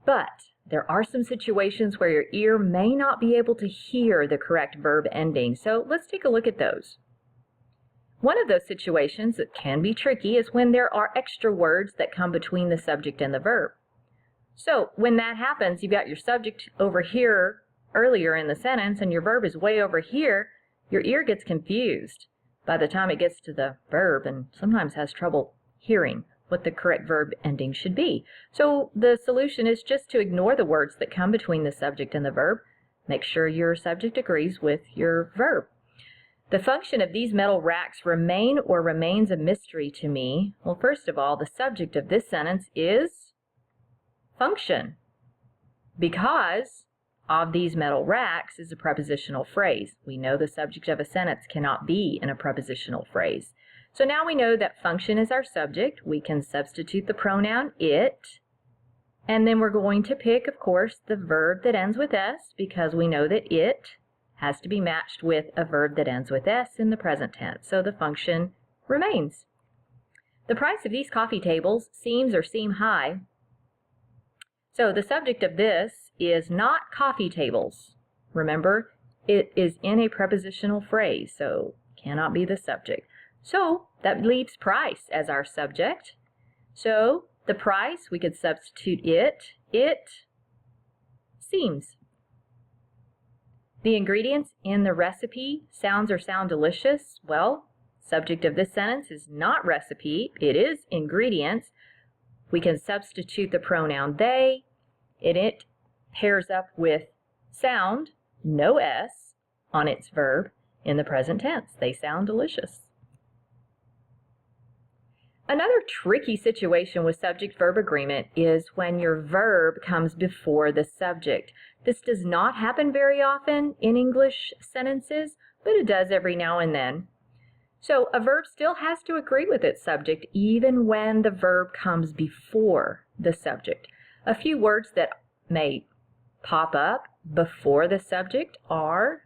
But there are some situations where your ear may not be able to hear the correct verb ending, so let's take a look at those. One of those situations that can be tricky is when there are extra words that come between the subject and the verb. So when that happens, you've got your subject over here earlier in the sentence and your verb is way over here, your ear gets confused by the time it gets to the verb and sometimes has trouble hearing what the correct verb ending should be. So the solution is just to ignore the words that come between the subject and the verb. Make sure your subject agrees with your verb. The function of these metal racks remain or remains a mystery to me. Well, first of all, the subject of this sentence is function, because of these metal racks is a prepositional phrase. We know the subject of a sentence cannot be in a prepositional phrase. So now we know that function is our subject. We can substitute the pronoun it, and then we're going to pick, of course, the verb that ends with S, because we know that it has to be matched with a verb that ends with S in the present tense. So the function remains. The price of these coffee tables seem high. So the subject of this is not coffee tables. Remember, it is in a prepositional phrase, so cannot be the subject. So that leaves price as our subject. So the price, we could substitute it. It seems. The ingredients in the recipe sound delicious. Well, subject of this sentence is not recipe. It is ingredients. We can substitute the pronoun they. It pairs up with sound, no S, on its verb in the present tense. They sound delicious. Another tricky situation with subject-verb agreement is when your verb comes before the subject. This does not happen very often in English sentences, but it does every now and then. So a verb still has to agree with its subject even when the verb comes before the subject. A few words that may pop up before the subject are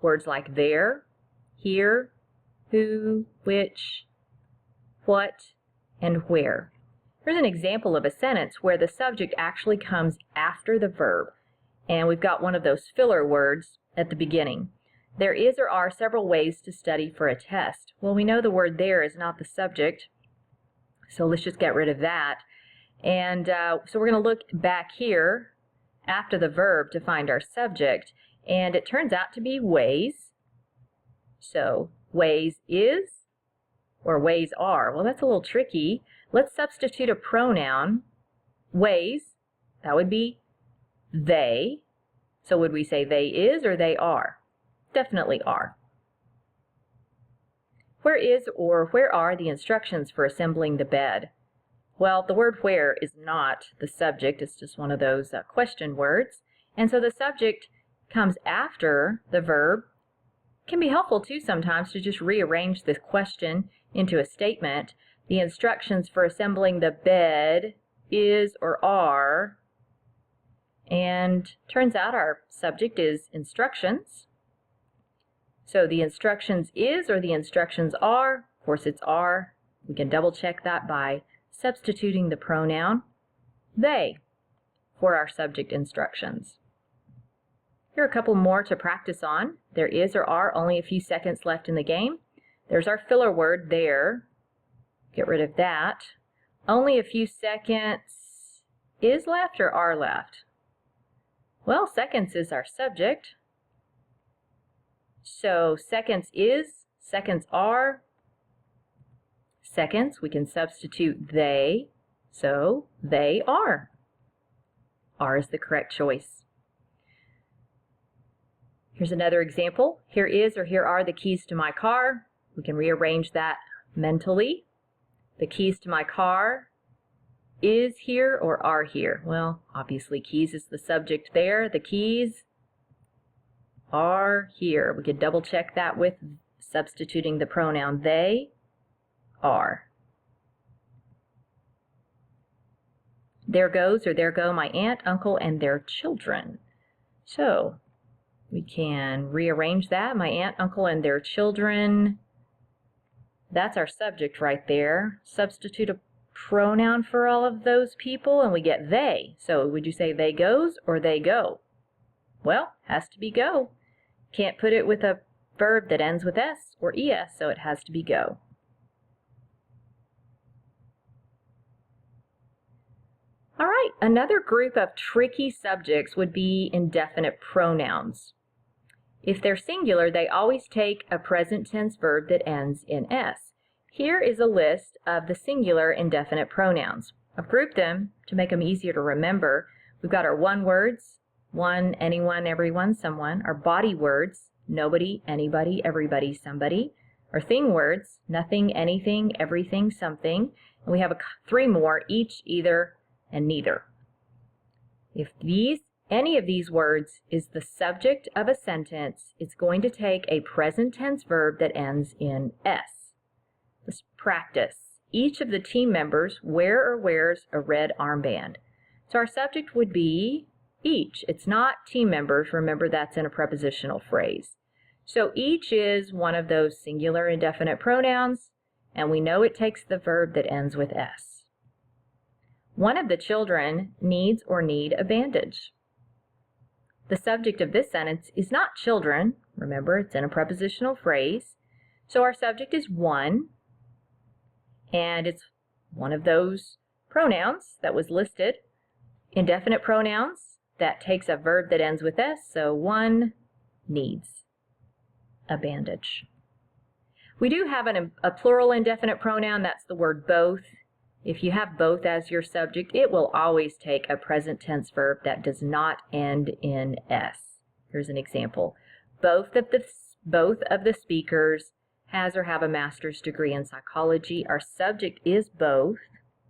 words like there, here, who, which, what, and where. Here's an example of a sentence where the subject actually comes after the verb, and we've got one of those filler words at the beginning. There is or are several ways to study for a test. Well, we know the word there is not the subject, so let's just get rid of that. And so we're going to look back here after the verb to find our subject, and it turns out to be ways. So ways is or ways are. Well, that's a little tricky. Let's substitute a pronoun. Ways, that would be they. So would we say they is or they are? Definitely are. Where is or where are the instructions for assembling the bed? Well, the word where is not the subject. It's just one of those question words. And so the subject comes after the verb. It can be helpful too sometimes to just rearrange this question into a statement. The instructions for assembling the bed is or are. And turns out our subject is instructions. So the instructions is or the instructions are. Of course it's are. We can double check that by substituting the pronoun they for our subject instructions. Here are a couple more to practice on. There is or are only a few seconds left in the game. There's our filler word there. Get rid of that. Only a few seconds is left or are left? Well, seconds is our subject. So seconds is, seconds are. Seconds, we can substitute they, so they are. Are is the correct choice. Here's another example. Here is or here are the keys to my car. We can rearrange that mentally. The keys to my car is here or are here? Well, obviously keys is the subject there. The keys are here. We could double check that with substituting the pronoun they are. There goes or there go my aunt, uncle, and their children. So we can rearrange that. My aunt, uncle, and their children. That's our subject right there. Substitute a pronoun for all of those people, and we get they. So would you say they goes or they go? Well, has to be go. Can't put it with a verb that ends with S or ES, so it has to be go. All right, another group of tricky subjects would be indefinite pronouns. If they're singular, they always take a present tense verb that ends in S. Here is a list of the singular indefinite pronouns. I've grouped them to make them easier to remember. We've got our one words, one, anyone, everyone, someone. Our body words, nobody, anybody, everybody, somebody. Our thing words, nothing, anything, everything, something. And we have three more, each, either, and neither. If any of these words is the subject of a sentence, it's going to take a present tense verb that ends in S. Let's practice. Each of the team members wear or wears a red armband. So our subject would be each. It's not team members. Remember, that's in a prepositional phrase. So each is one of those singular indefinite pronouns, and we know it takes the verb that ends with S. One of the children needs or need a bandage. The subject of this sentence is not children. Remember, it's in a prepositional phrase. So our subject is one, and it's one of those pronouns that was listed. Indefinite pronouns, that takes a verb that ends with S, so one needs a bandage. We do have a plural indefinite pronoun, that's the word both. If you have both as your subject, it will always take a present tense verb that does not end in S. Here's an example. Both of the speakers has or have a master's degree in psychology. Our subject is both,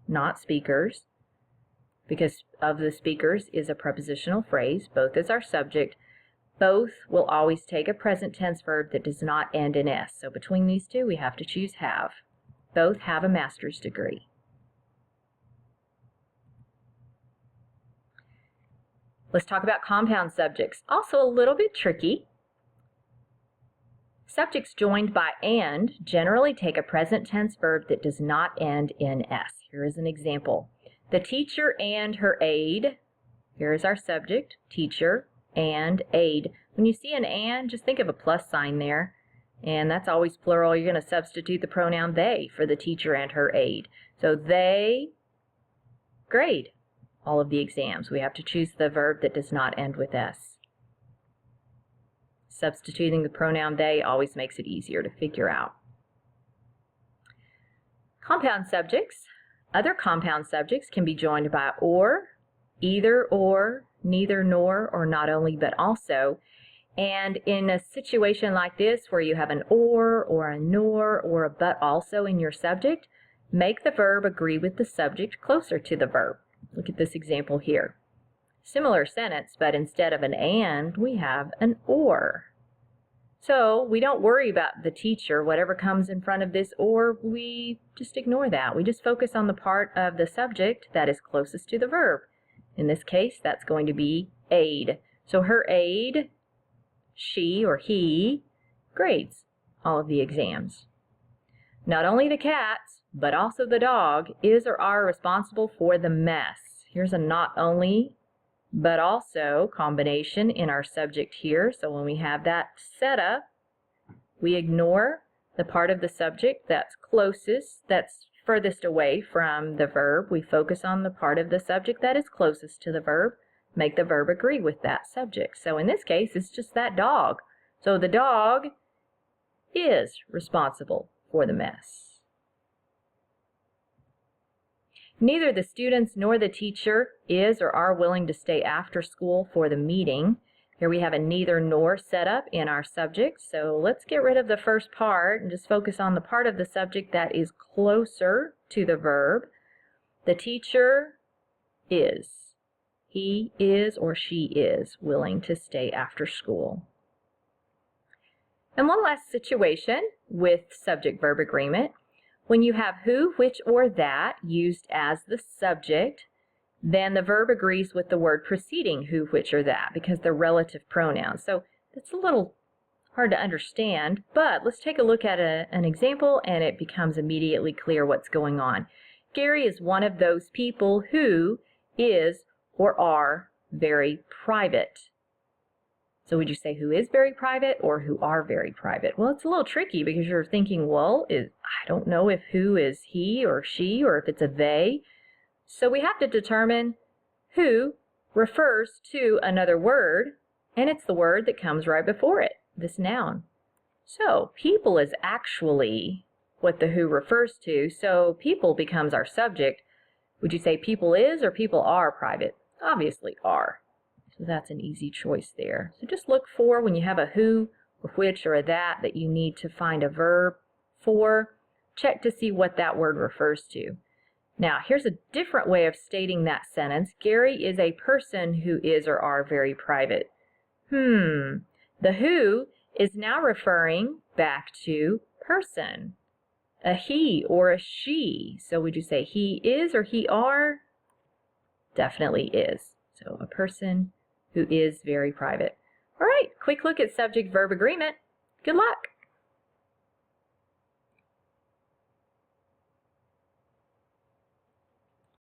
not speakers, because of the speakers is a prepositional phrase. Both is our subject. Both will always take a present tense verb that does not end in S. So between these two, we have to choose have. Both have a master's degree. Let's talk about compound subjects. Also a little bit tricky. Subjects joined by and generally take a present tense verb that does not end in S. Here is an example. The teacher and her aide. Here is our subject, teacher and aide. When you see an and, just think of a plus sign there. And that's always plural. You're going to substitute the pronoun they for the teacher and her aide. So they grade all of the exams. We have to choose the verb that does not end with S. Substituting the pronoun they always makes it easier to figure out. Compound subjects. Other compound subjects can be joined by or, either or, neither nor, or not only but also. And in a situation like this where you have an or a nor, or a but also in your subject, make the verb agree with the subject closer to the verb. Look at this example here. Similar sentence, but instead of an and, we have an or. So we don't worry about the teacher, whatever comes in front of this or, we just ignore that. We just focus on the part of the subject that is closest to the verb. In this case, that's going to be aide. So her aide, she or he, grades all of the exams. Not only the cats, but also the dog is or are responsible for the mess. Here's a not only, but also combination in our subject here. So when we have that set up, we ignore the part of the subject that's closest, that's furthest away from the verb. We focus on the part of the subject that is closest to the verb, make the verb agree with that subject. So in this case, it's just that dog. So the dog is responsible for the mess. Neither the students nor the teacher is or are willing to stay after school for the meeting. Here we have a neither nor set up in our subject. So let's get rid of the first part and just focus on the part of the subject that is closer to the verb. The teacher is. He is or she is willing to stay after school. And one last situation with subject-verb agreement. When you have who, which, or that used as the subject, then the verb agrees with the word preceding who, which, or that because they're relative pronouns. So it's a little hard to understand, but let's take a look at an example and it becomes immediately clear what's going on. Gary is one of those people who is or are very private. So would you say who is very private or who are very private? Well, it's a little tricky because you're thinking, well, I don't know if who is he or she or if it's a they. So we have to determine who refers to another word, and it's the word that comes right before it, this noun. So people is actually what the who refers to, so people becomes our subject. Would you say people is or people are private? Obviously are. So that's an easy choice there. So just look for when you have a who, a which, or a that you need to find a verb for, check to see what that word refers to. Now, here's a different way of stating that sentence. Gary is a person who is or are very private. The who is now referring back to person, a he or a she. So would you say he is or he are? Definitely is. So a person who is very private. All right, quick look at subject-verb agreement. Good luck.